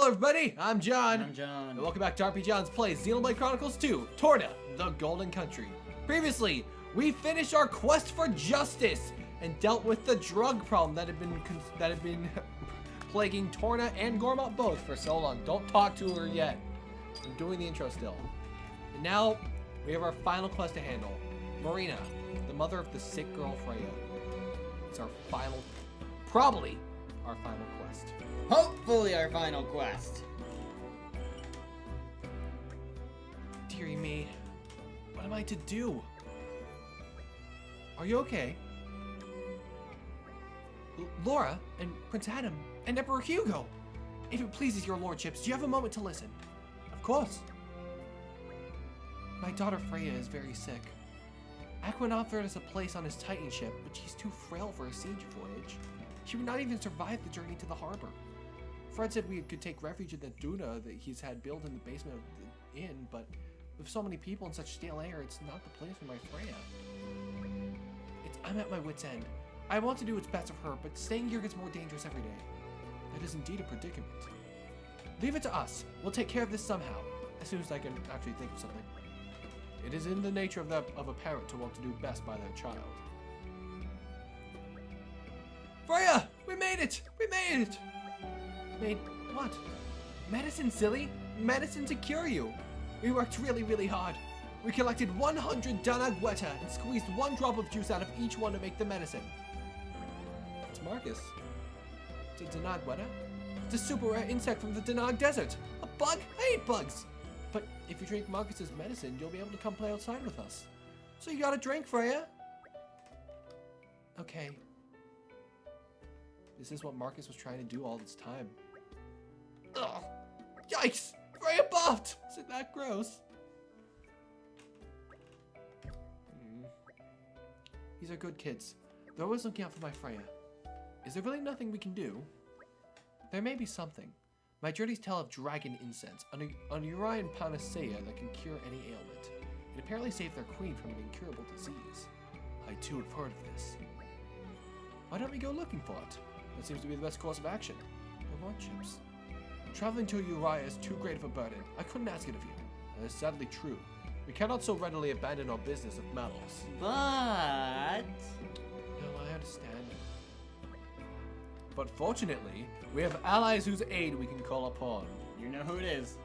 Hello everybody, I'm John. I'm John. And welcome back to RPJohns Play Xenoblade Chronicles 2, Torna, the Golden Country. Previously, we finished our quest for justice and dealt with the drug problem that had been plaguing Torna and Gormont both for so long. Don't talk to her yet. I'm doing the intro still. And now, we have our final quest to handle. Marina, the mother of the sick girl Freya. It's our final, probably our final quest. Hopefully our final quest. Dearie me, what am I to do? Are you okay? Laura and Prince Adam and Emperor Hugo. If it pleases your lordships, do you have a moment to listen? Of course. My daughter Freya is very sick. Aquan offered us a place on his Titan ship, but she's too frail for a siege voyage. She would not even survive the journey to the harbor. Fred said we could take refuge in the Duna that he's had built in the basement of the inn, but with so many people and such stale air, it's not the place for my Freya. I'm at my wit's end. I want to do what's best for her, but staying here gets more dangerous every day. That is indeed a predicament. Leave it to us. We'll take care of this somehow, as soon as I can actually think of something. It is in the nature of a parent to want to do best by their child. Freya! We made it! We made it! Made what? Medicine, silly! Medicine to cure you! We worked really, really hard. We collected 100 Danagweta and squeezed one drop of juice out of each one to make the medicine. It's Marcus. It's a Danagweta? It's a super rare insect from the Danag Desert. A bug? I hate bugs! But if you drink Marcus's medicine, you'll be able to come play outside with us. So you got a drink, Freya? Okay. This is what Marcus was trying to do all this time. Ugh! Yikes! Freya buffed! Isn't that gross? These are good kids. They're always looking out for my Freya. Is there really nothing we can do? There may be something. My journeys tell of dragon incense, an Urian panacea that can cure any ailment. It apparently saved their queen from an incurable disease. I too have heard of this. Why don't we go looking for it? That seems to be the best course of action. Your lordships. Traveling to Uriah is too great of a burden. I couldn't ask it of you. That is sadly true. We cannot so readily abandon our business of metals. But... No, I understand. But fortunately, we have allies whose aid we can call upon. You know who it is.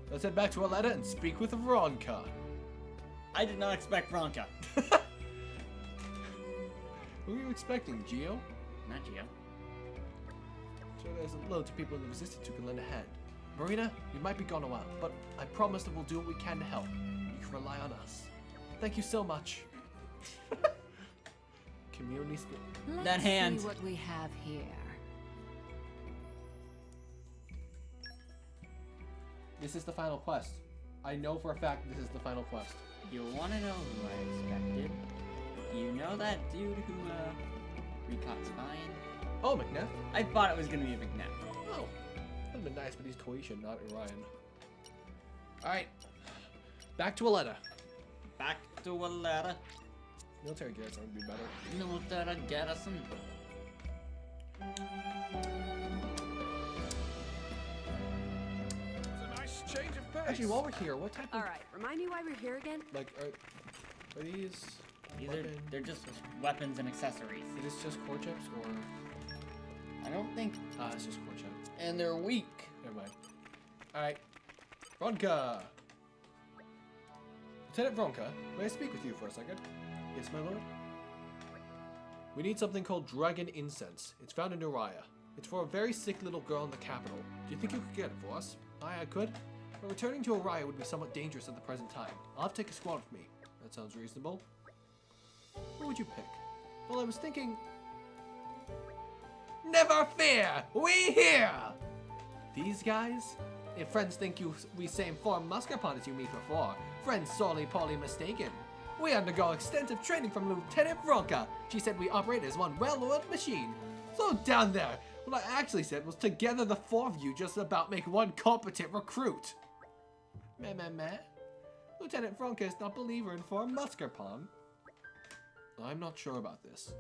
Let's head back to Aletta and speak with Veronica. I did not expect Veronica. Who are you expecting, Geo? Not Geo. Sure, there's loads of people in the Resistance who can lend a hand. Marina, we might be gone a while, but I promise that we'll do what we can to help. You can rely on us. Thank you so much. Community spirit. That hand. Let's see what we have here. This is the final quest. I know for a fact this is the final quest. You wanna know who I expected? You know that dude who, recaught spying? Oh, McNeff. I thought it was gonna be McNeff. Oh. That'd been nice, but he's Toisha, not Orion. Alright. Back to Aletta. Back to Aletta. Military garrison would be better. Military garrison. It's a nice change of pace. Actually, while we're here, what type of... All right, remind me why we're here again. Like, are these... They're just weapons and accessories. Is this just core chips, or... I don't think... Ah, it's just core chips. And they're weak. Never mind. Alright. Veronica! Lieutenant Veronica, may I speak with you for a second? Yes, my lord? We need something called dragon incense. It's found in Uriah. It's for a very sick little girl in the capital. Do you think you could get it for us? I could. But returning to Uriah would be somewhat dangerous at the present time. I'll have to take a squad with me. That sounds reasonable. What would you pick? Well, I was thinking... Never fear! We here! These guys? If friends think we same form Muscarpon as you meet before, friends sorely poorly mistaken. We undergo extensive training from Lieutenant Veronica. She said we operate as one well-oiled machine. So down there, what I actually said was together the four of you just about make one competent recruit. Meh. Lieutenant Veronica is not a believer in form Muscarpon. I'm not sure about this.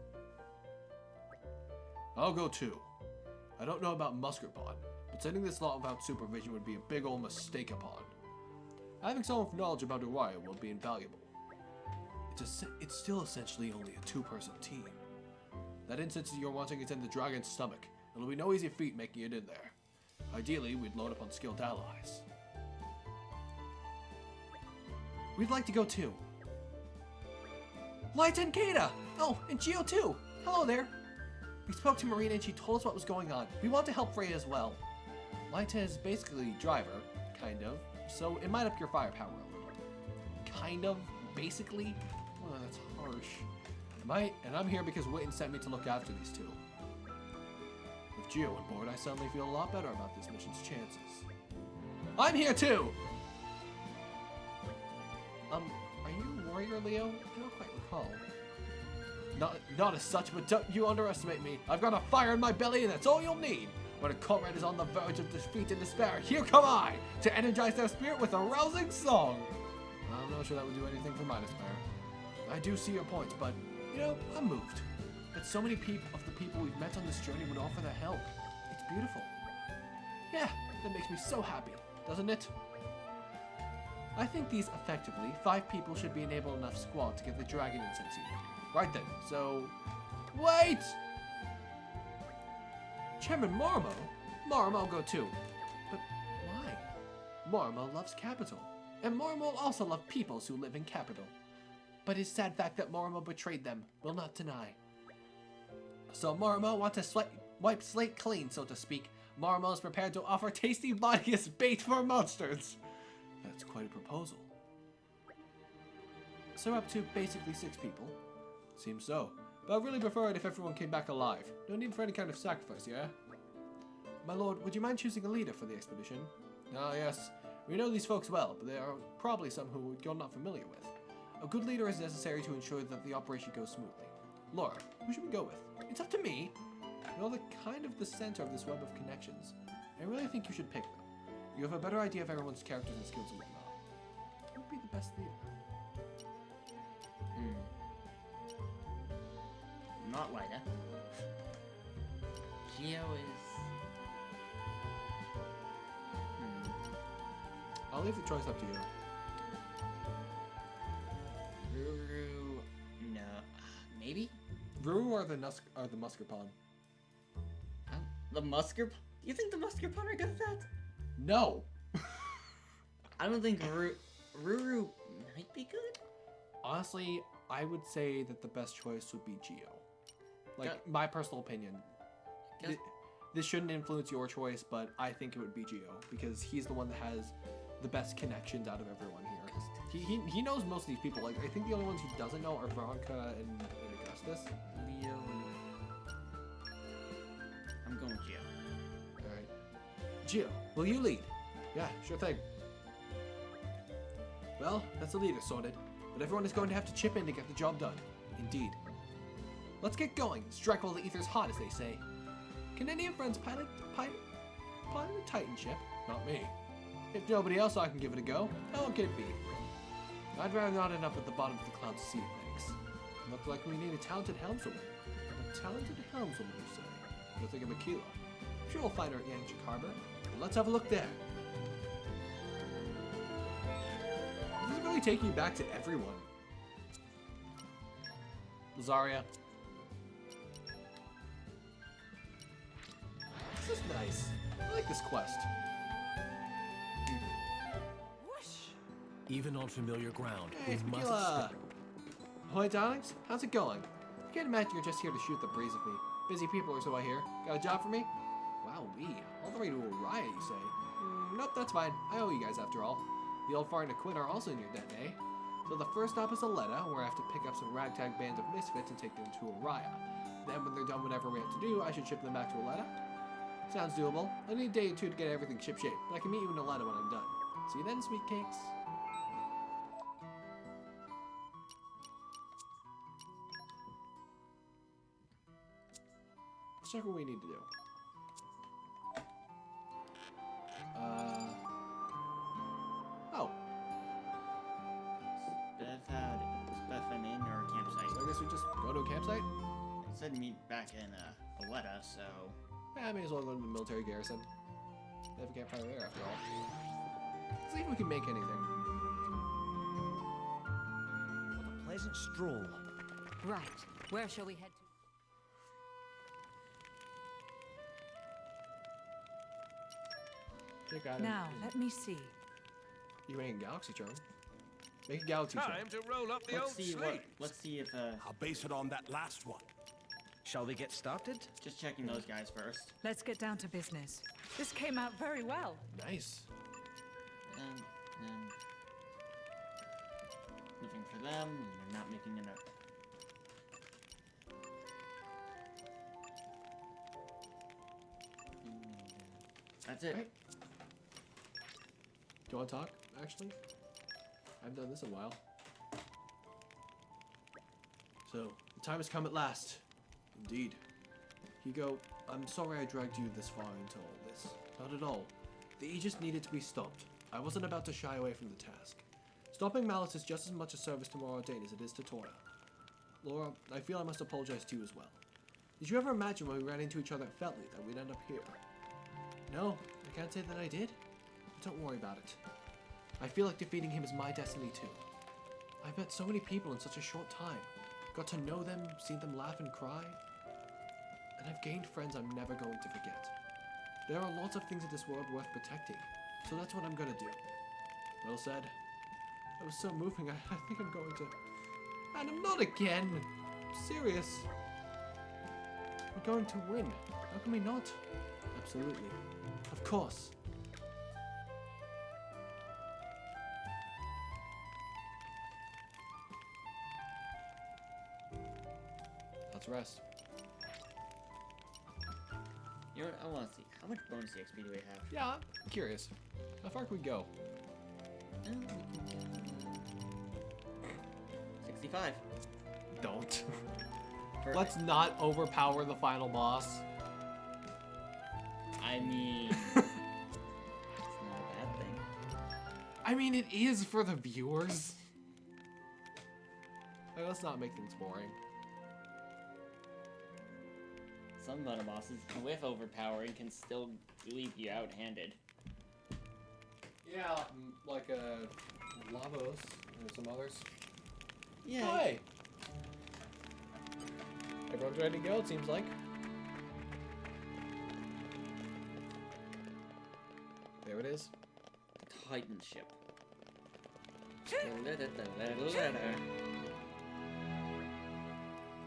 I'll go too. I don't know about Muscarpon, but sending this lot without supervision would be a big old mistake upon. Having someone with knowledge about Uriah will be invaluable. It's still essentially only a two-person team. That instance you're wanting is in the dragon's stomach. It'll be no easy feat making it in there. Ideally, we'd load up on skilled allies. We'd like to go too. Light and Kata! Oh, and Geo too! Hello there! We spoke to Marina and she told us what was going on. We want to help Freya as well. Light is basically driver, kind of, so it might up your firepower a little. Kind of, basically? Well, that's harsh. I'm here because Witten sent me to look after these two. With Geo on board, I suddenly feel a lot better about this mission's chances. I'm here too! Are you a warrior, Leo? I don't quite recall. Not as such, but don't you underestimate me. I've got a fire in my belly and that's all you'll need. When a comrade is on the verge of defeat and despair, here come I, to energize their spirit with a rousing song. I'm not sure that would do anything for my despair. I do see your points, but, you know, I'm moved. That so many of the people we've met on this journey would offer their help. It's beautiful. Yeah, that makes me so happy, doesn't it? I think these effectively 5 people should be an able enough squad to get the dragon incense unit. Right then, so... Wait! Chairman Morimo? Morimo will go too. But why? Morimo loves capital. And Morimo also loves peoples who live in capital. But his sad fact that Morimo betrayed them will not deny. So Morimo wants to wipe slate clean, so to speak. Morimo is prepared to offer tasty body as bait for monsters. That's quite a proposal. So we're up to basically 6 people. Seems so. But I'd really prefer it if everyone came back alive. No need for any kind of sacrifice, yeah? My lord, would you mind choosing a leader for the expedition? Ah, yes. We know these folks well, but there are probably some who you're not familiar with. A good leader is necessary to ensure that the operation goes smoothly. Laura, who should we go with? It's up to me. You're the center of this web of connections. I really think you should pick them. You have a better idea of everyone's characters and skills and whatnot. Who would be the best leader? Not Lyda. Geo is... I'll leave the choice up to you. Ruru... No. Maybe? Ruru or the Muskerpon? The Musker... You think the Muskerpon are good at that? No! I don't think Ruru might be good. Honestly, I would say that the best choice would be Geo. Like, my personal opinion. This shouldn't influence your choice, but I think it would be Geo, because he's the one that has the best connections out of everyone here. He knows most of these people. Like, I think the only ones he doesn't know are Veronica and Augustus. Leo... I'm going Geo. Alright. Geo, will you lead? Yeah, sure thing. Well, that's the leader sorted, but everyone is going to have to chip in to get the job done. Indeed. Let's get going. Strike while the ether's hot, as they say. Can any of friends pilot a Titan ship? Not me. If nobody else, I can give it a go. How can it be? I'd rather not end up at the bottom of the clouds to see it, thanks. Looks like we need a talented helmswoman. A talented helmswoman, you say? You'll think of Aquila. I'm sure we'll find her at Yanchik Harbor. But let's have a look there. This is really taking you back to everyone. Lazaria. This is nice. I like this quest. Even on familiar ground, Hey, it's Aquila. Ahoy, darlings. How's it going? I can't imagine you're just here to shoot the breeze with me. Busy people or so I hear. Got a job for me? Wow, all the way to Uriah, you say? Nope, that's fine. I owe you guys after all. The old Firnan and Quinn are also in your debt, eh? So the first stop is Aletta, where I have to pick up some ragtag band of misfits and take them to Uriah. Then when they're done whatever we have to do, I should ship them back to Aletta. Sounds doable. I need a day or two to get everything shipshape, but I can meet you in Aletta when I'm done. See you then, sweet cakes. Let's check what we need to do. Oh. Spef an inn or a campsite. So I guess we just go to a campsite? It said meet back in Aletta, so... Yeah, I may as well go to the military garrison. a campfire there after all. Let's see if we can make anything. What a pleasant stroll. Right. Where shall we head to? Check out it. Now, let me see. You ain't Galaxy Charm. Make a Galaxy Charm. Time to roll up the old slate. Let's see if I'll base it on that last one. Shall we get started? just checking those guys first. Let's get down to business. This came out very well. Nice. And looking for them, and they're not making enough. That's it. Right. Do you want to talk, actually? I haven't done this in a while. So, the time has come at last. Indeed. Hugo, I'm sorry I dragged you this far into all this. Not at all. The Aegis needed to be stopped. I wasn't about to shy away from the task. Stopping Malice is just as much a service to Moradin as it is to Torna. Laura, I feel I must apologize to you as well. Did you ever imagine when we ran into each other at Feltley that we'd end up here? No, I can't say that I did. But don't worry about it. I feel like defeating him is my destiny too. I've met so many people in such a short time. Got to know them, seen them laugh and cry. And I've gained friends I'm never going to forget. There are lots of things in this world worth protecting, so that's what I'm gonna do. Well said. That was so moving, I think I'm going to... And I'm not again! I'm serious. We're going to win. How can we not? Absolutely. Of course. Let's rest. You know what? I want to see. How much bonus XP do we have? Yeah, I'm curious. How far can we go? 65. Don't. Perfect. Let's not overpower the final boss. I mean, it's not a bad thing. I mean, it is for the viewers. Like, let's not make things boring. Some battle bosses, with overpowering, can still leave you out-handed. Yeah, like Lavos and some others. Yeah. Hi. Everyone's ready to go, it seems like. There it is. The Titan ship.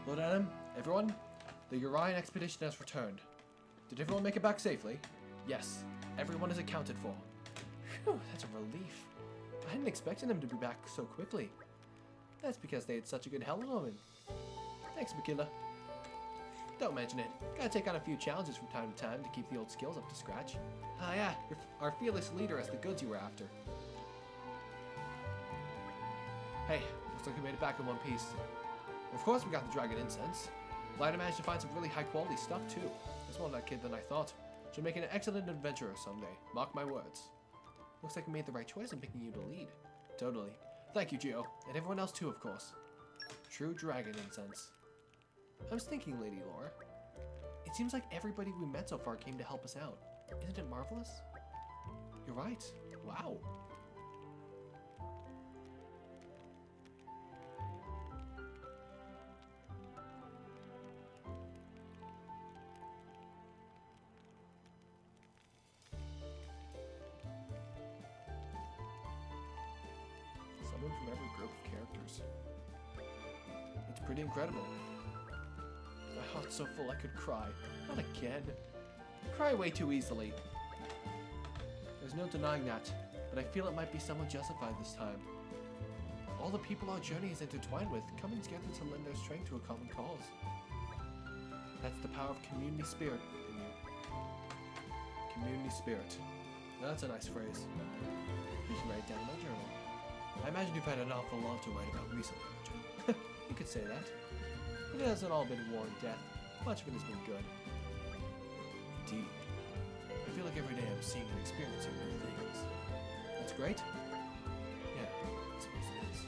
Lord Adam, everyone, the Urian expedition has returned. Did everyone make it back safely? Yes, everyone is accounted for. Whew, that's a relief. I hadn't expected them to be back so quickly. That's because they had such a good helmet on. Thanks, Makila. Don't mention it. Gotta take on a few challenges from time to time to keep the old skills up to scratch. Ah yeah, our fearless leader has the goods you were after. Hey, looks like we made it back in one piece. Of course we got the dragon incense. Glad I managed to find some really high quality stuff too. There's more of that kid than I thought. Should make an excellent adventurer someday. Mark my words. Looks like we made the right choice in picking you to lead. Totally. Thank you, Gio. And everyone else too, of course. True dragon incense. I was thinking, Lady Laura. It seems like everybody we met so far came to help us out. Isn't it marvelous? You're right. Wow. Someone from every group of characters. It's pretty incredible. My heart's so full I could cry. Not again. I cry way too easily. There's no denying that, but I feel it might be somewhat justified this time. All the people our journey is intertwined with coming together to lend their strength to a common cause. That's the power of community spirit in you. Community spirit. Now that's a nice phrase. You should write it down in my journal. I imagine you've had an awful lot to write about recently, Jim. You could say that. But it hasn't all been war and death. Much of it has been good. Indeed. I feel like every day I'm seeing and experiencing new things. That's great. Yeah, I suppose it is.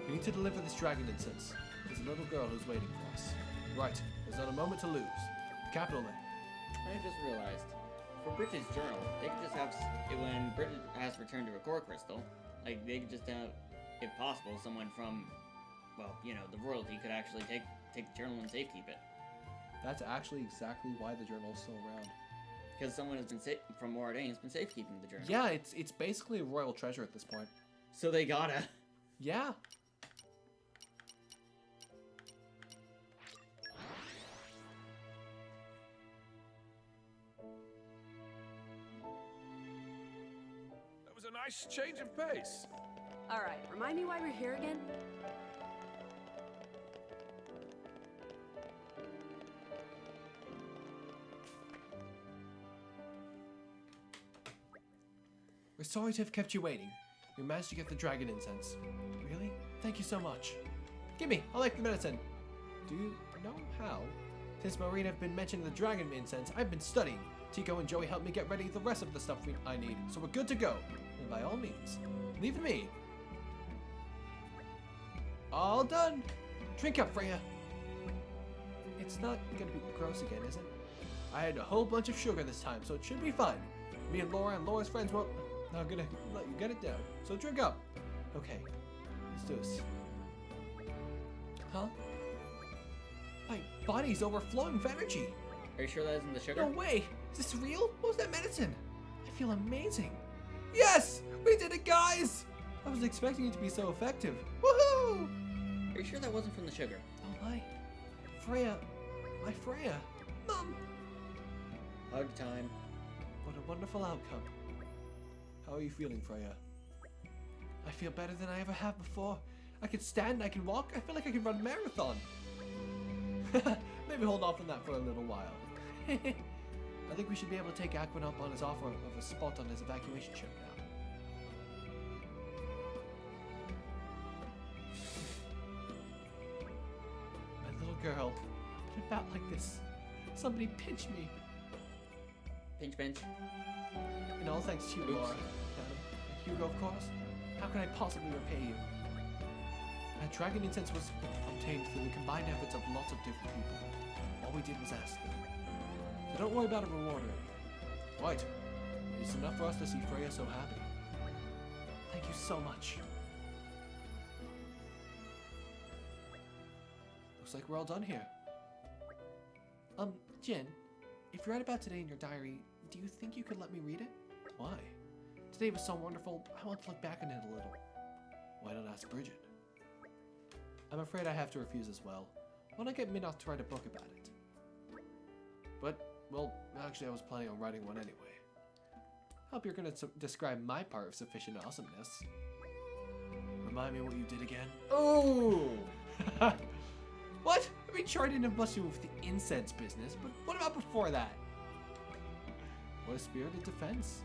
We need to deliver this dragon incense. There's a little girl who's waiting for us. Right, there's not a moment to lose. The capital then. I just realized, for Bridget's journal, they could just have, when Bridget has returned to her core crystal, like, they could just have, if possible, someone from, well, you know, the royalty could actually take the journal and safekeep it. That's actually exactly why the journal is still around. Because someone has been from Moradane has been safekeeping the journal. Yeah, it's basically a royal treasure at this point. So they gotta. Yeah. That was a nice change of pace. All right, remind me why we're here again? We're sorry to have kept you waiting. We managed to get the dragon incense. Really? Thank you so much. Gimme, I'll make the medicine. Do you know how? Since Marina have been mentioning the dragon incense, I've been studying. Tico and Joey helped me get ready the rest of the stuff I need, so we're good to go. And by all means, leave me. All done. Drink up, Freya. It's not gonna be gross again, is it? I had a whole bunch of sugar this time, so it should be fine. Me and Laura's friends won't. Not gonna let you get it down. So drink up. Okay, let's do this. Huh? My body's overflowing with energy. Are you sure that isn't the sugar? No way! Is this real? What was that medicine? I feel amazing. Yes! We did it, guys! I was expecting it to be so effective. Woohoo! Are you sure that wasn't from the sugar? Oh my. Freya. My Freya. Mom! Hug time. What a wonderful outcome. How are you feeling, Freya? I feel better than I ever have before. I can stand, I can walk, I feel like I can run a marathon. Maybe hold off on that for a little while. I think we should be able to take Aquan up on his offer of a spot on his evacuation ship now. My little girl, but about like this. Somebody pinch me. Pinch pinch. And all thanks to you, Laura. Adam, and Hugo, of course. How can I possibly repay you? That dragon incense was obtained through the combined efforts of lots of different people. All we did was ask them. So don't worry about a reward or anything. Right. It's enough for us to see Freya so happy. Thank you so much. Looks like we're all done here. Jin, if you write about today in your diary, do you think you could let me read it? Why? Today was so wonderful, I want to look back on it a little. Why not ask Bridget? I'm afraid I have to refuse as well. Why not get Minoth to write a book about it? But, well, actually I was planning on writing one anyway. Hope you're gonna describe my part of sufficient awesomeness. Remind me what you did again? Oh! What? I mean, sure I didn't have much to do with the incense business, but what about before that? What a spirited defense.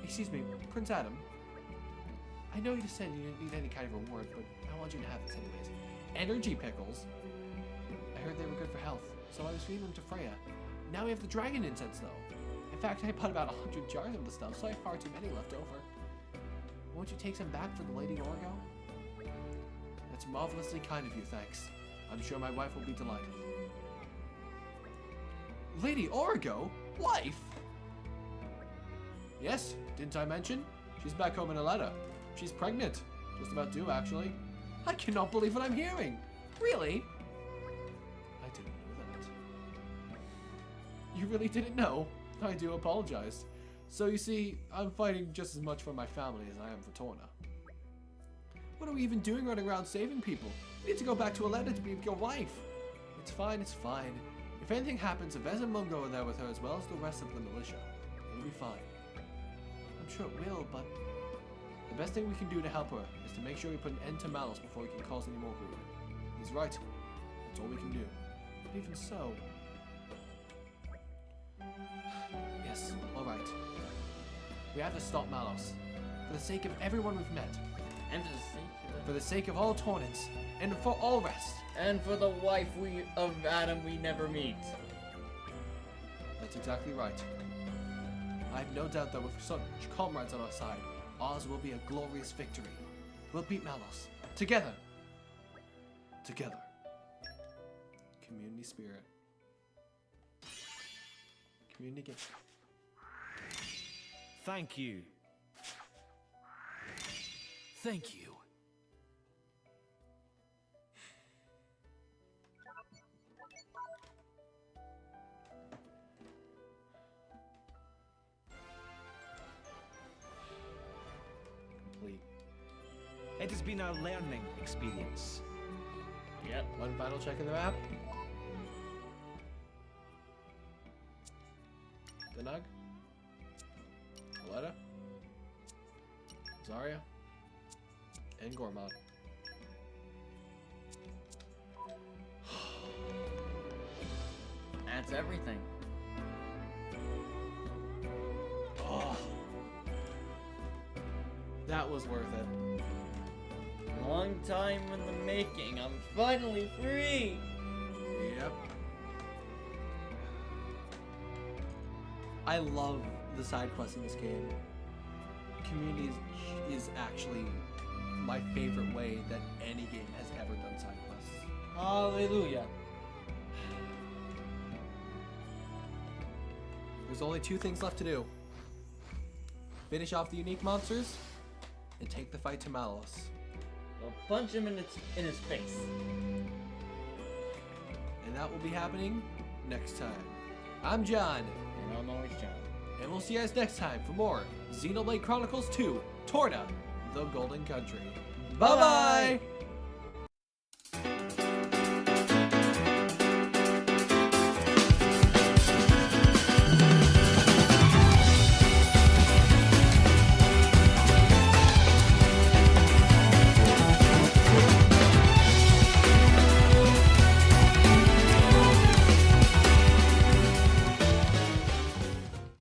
Excuse me, Prince Adam. I know you just said you didn't need any kind of reward, but I want you to have this anyways. Energy pickles. I heard they were good for health, so I was feeding them to Freya. Now we have the dragon incense, though. In fact, I bought about 100 jars of the stuff, so I have far too many left over. Won't you take some back for the Lady Orgo? That's marvelously kind of you, thanks. I'm sure my wife will be delighted. Lady Orgo? Wife? Yes, didn't I mention? She's back home in Aletta. She's pregnant. Just about due, actually. I cannot believe what I'm hearing. Really? I didn't know that. You really didn't know? I do apologize. So you see, I'm fighting just as much for my family as I am for Torna. What are we even doing running around saving people? We need to go back to Aletta to be with your wife. It's fine, it's fine. If anything happens, Avez and Mungo are there with her as well as the rest of the militia. It'll be fine. I'm sure it will, but the best thing we can do to help her is to make sure we put an end to Malus before we can cause any more ruin. He's right. That's all we can do. But even so... Yes, alright. We have to stop Malus. For the sake of everyone we've met. And For the sake of all Tornans. And for all rest. and for the wife of Adam we never meet. That's exactly right. I have no doubt that with such comrades on our side, ours will be a glorious victory. We'll beat Malus. Together. Together. Community spirit. Community game. Thank you. Thank you. Complete. It has been a learning experience. Yep. One final check of the map. Denug. Aletta. Zarya. And Gormod. That's everything. Oh. That was worth it. Long time in the making. I'm finally free. Yep. I love the side quests in this game. Community is actually my favorite way that any game has ever done side quests. Hallelujah. There's only 2 things left to do. Finish off the unique monsters and take the fight to Malos. Well, punch him in his face. And that will be happening next time. I'm John. And I'm always John. And we'll see you guys next time for more Xenoblade Chronicles 2, Torna, the Golden Country. Bye-bye!